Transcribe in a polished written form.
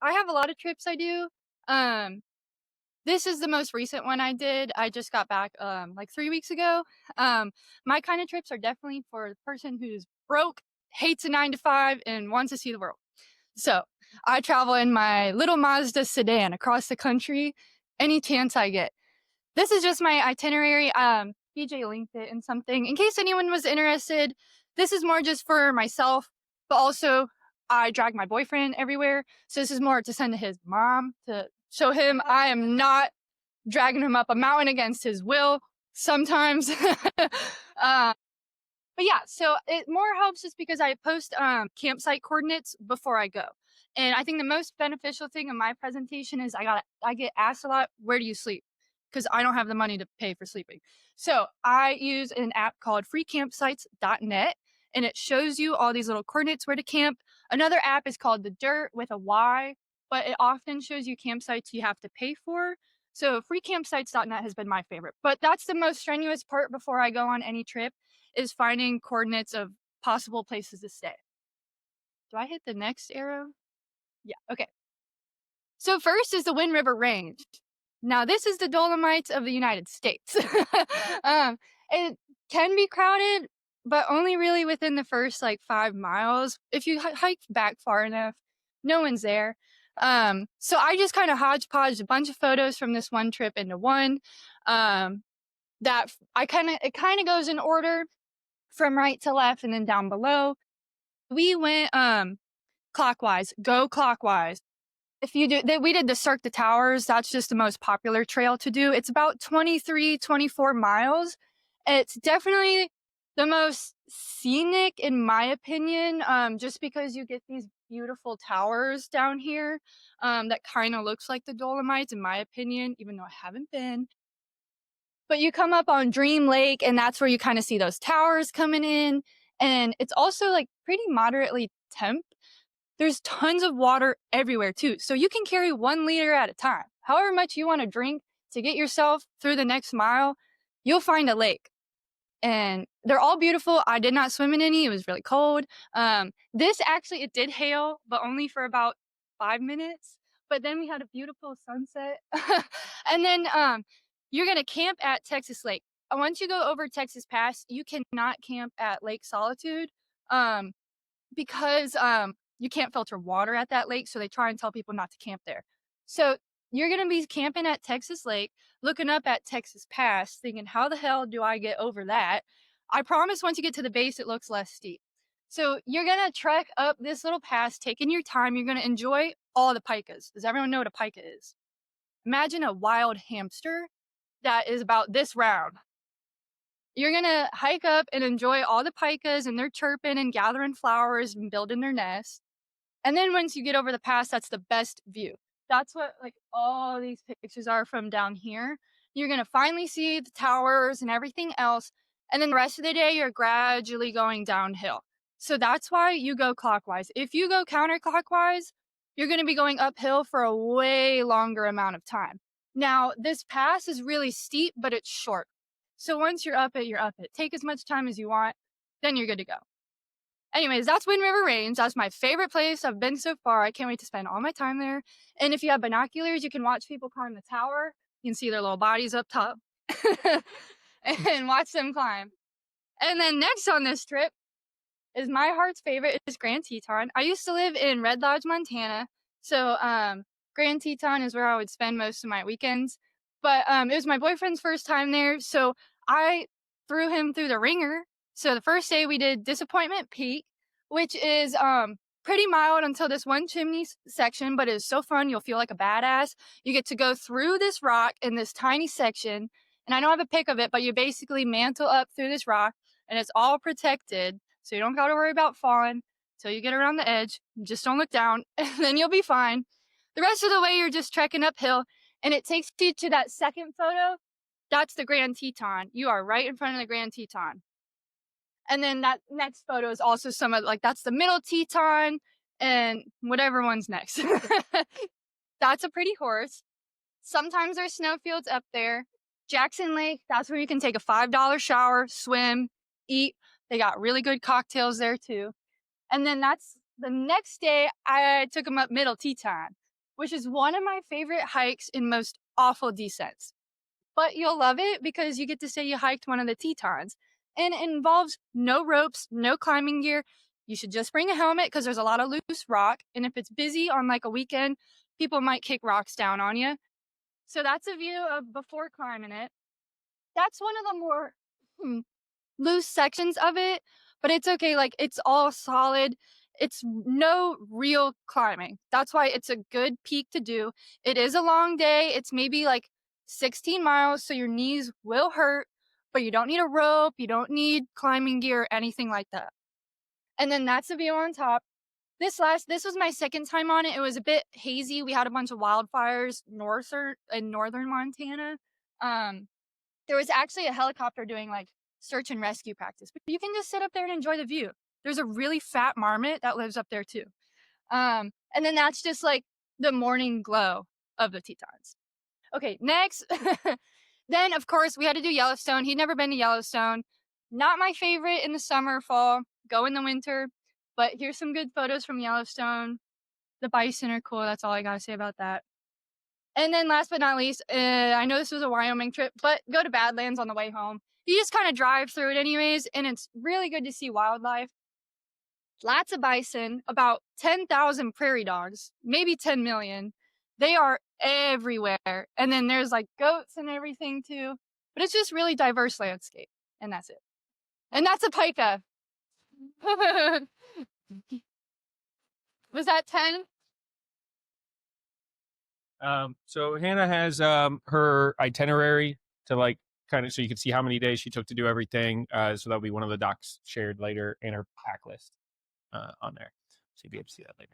I have a lot of trips I do. Um, this is the most recent one I did. I just got back, like 3 weeks ago. Um, my kind of trips are definitely for the person who's broke, hates a 9 to 5, and wants to see the world. So, I travel in my little Mazda sedan across the country any chance I get. This is just my itinerary. BJ linked it in something. In case anyone was interested, this is more just for myself, but also I drag my boyfriend everywhere. So this is more to send to his mom to show him I am not dragging him up a mountain against his will sometimes. uh, but yeah, so it more helps just because I post campsite coordinates before I go. And I think the most beneficial thing in my presentation is I get asked a lot, where do you sleep? Because I don't have the money to pay for sleeping. So I use an app called freecampsites.net, and it shows you all these little coordinates where to camp. Another app is called The Dirt with a Y, but it often shows you campsites you have to pay for. So freecampsites.net has been my favorite. But that's the most strenuous part before I go on any trip is finding coordinates of possible places to stay. Do I hit the next arrow? Yeah, okay. So first is the Wind River Range. Now this is the Dolomites of the United States. It can be crowded, but only really within the first like 5 miles. If you hike back far enough, no one's there. So I just kind of hodgepodged a bunch of photos from this one trip into one. It kind of goes in order from right to left and then down below. We went clockwise, go clockwise. If you do that, we did the Cirque de Towers. That's just the most popular trail to do. It's about 23, 24 miles. It's definitely the most scenic in my opinion, just because you get these beautiful towers down here, that kind of looks like the Dolomites in my opinion, even though I haven't been. But you come up on Dream Lake, and that's where you kind of see those towers coming in. And it's also like pretty moderately temp. There's tons of water everywhere too. So you can carry 1 liter at a time. However much you want to drink to get yourself through the next mile, you'll find a lake. And they're all beautiful. I did not swim in any. It was really cold. This actually, it did hail, but only for about 5 minutes. But then we had a beautiful sunset. And then you're going to camp at Texas Lake. Once you go over Texas Pass, you cannot camp at Lake Solitude because you can't filter water at that lake. So they try and tell people not to camp there. So you're going to be camping at Texas Lake, looking up at Texas Pass, thinking, how the hell do I get over that? I promise once you get to the base, it looks less steep. So you're going to trek up this little pass, taking your time. You're going to enjoy all the pikas. Does everyone know what a pika is? Imagine a wild hamster that is about this round. You're going to hike up and enjoy all the pikas, and they're chirping and gathering flowers and building their nest. And then once you get over the pass, that's the best view. That's what like all these pictures are from down here. You're going to finally see the towers and everything else. And then the rest of the day, you're gradually going downhill. So that's why you go clockwise. If you go counterclockwise, you're going to be going uphill for a way longer amount of time. Now, this pass is really steep, but it's short. So once you're up it, you're up it. Take as much time as you want, then you're good to go. Anyways, that's Wind River Range. That's my favorite place I've been so far. I can't wait to spend all my time there. And if you have binoculars, you can watch people climb the tower. You can see their little bodies up top and watch them climb. And then next on this trip is my heart's favorite is Grand Teton. I used to live in Red Lodge, Montana. So Grand Teton is where I would spend most of my weekends. But it was my boyfriend's first time there. So I threw him through the ringer. So the first day we did Disappointment Peak, which is pretty mild until this one chimney section, but it's so fun. You'll feel like a badass. You get to go through this rock in this tiny section. And I don't have a pic of it, but you basically mantle up through this rock and it's all protected. So you don't got to worry about falling till you get around the edge. Just don't look down and then you'll be fine. The rest of the way, you're just trekking uphill and it takes you to that second photo. That's the Grand Teton. You are right in front of the Grand Teton. And then that next photo is also some of like, that's the Middle Teton and whatever one's next. That's a pretty horse. Sometimes there's snowfields up there. Jackson Lake, that's where you can take a $5 shower, swim, eat. They got really good cocktails there too. And then that's The next day, I took him up Middle Teton, which is one of my favorite hikes and most awful descents. But you'll love it because you get to say you hiked one of the Tetons. And it involves no ropes, no climbing gear. You should just bring a helmet because there's a lot of loose rock. And if it's busy on like a weekend, people might kick rocks down on you. So that's a view of before climbing it. That's one of the more loose sections of it, but it's okay. Like it's all solid. It's no real climbing. That's why it's a good peak to do. It is a long day. It's maybe like 16 miles, so your knees will hurt, but you don't need a rope. You don't need climbing gear or anything like that. And then that's the view on top. This was my second time on it. It was a bit hazy. We had a bunch of wildfires in northern Montana. Um, there was actually a helicopter doing like search and rescue practice, but you can just sit up there and enjoy the view. There's a really fat marmot that lives up there too. And then that's just like the morning glow of the Tetons. Okay, next. Then of course we had to do Yellowstone. He'd never been to Yellowstone. Not my favorite in the summer, fall, go in the winter, but here's some good photos from Yellowstone. The bison are cool. That's all I gotta say about that. And then last but not least, I know this was a Wyoming trip, but go to Badlands on the way home. You just kind of drive through it anyways, and it's really good to see wildlife. Lots of bison, about 10,000 prairie dogs, maybe 10 million. They are everywhere. And then there's like goats and everything too. But it's just really diverse landscape. And that's it. And that's a pika. Was that 10? So Hannah has her itinerary to like kind of so you can see how many days she took to do everything. So that'll be one of the docs shared later in her pack list on there. So you'll be able to see that later.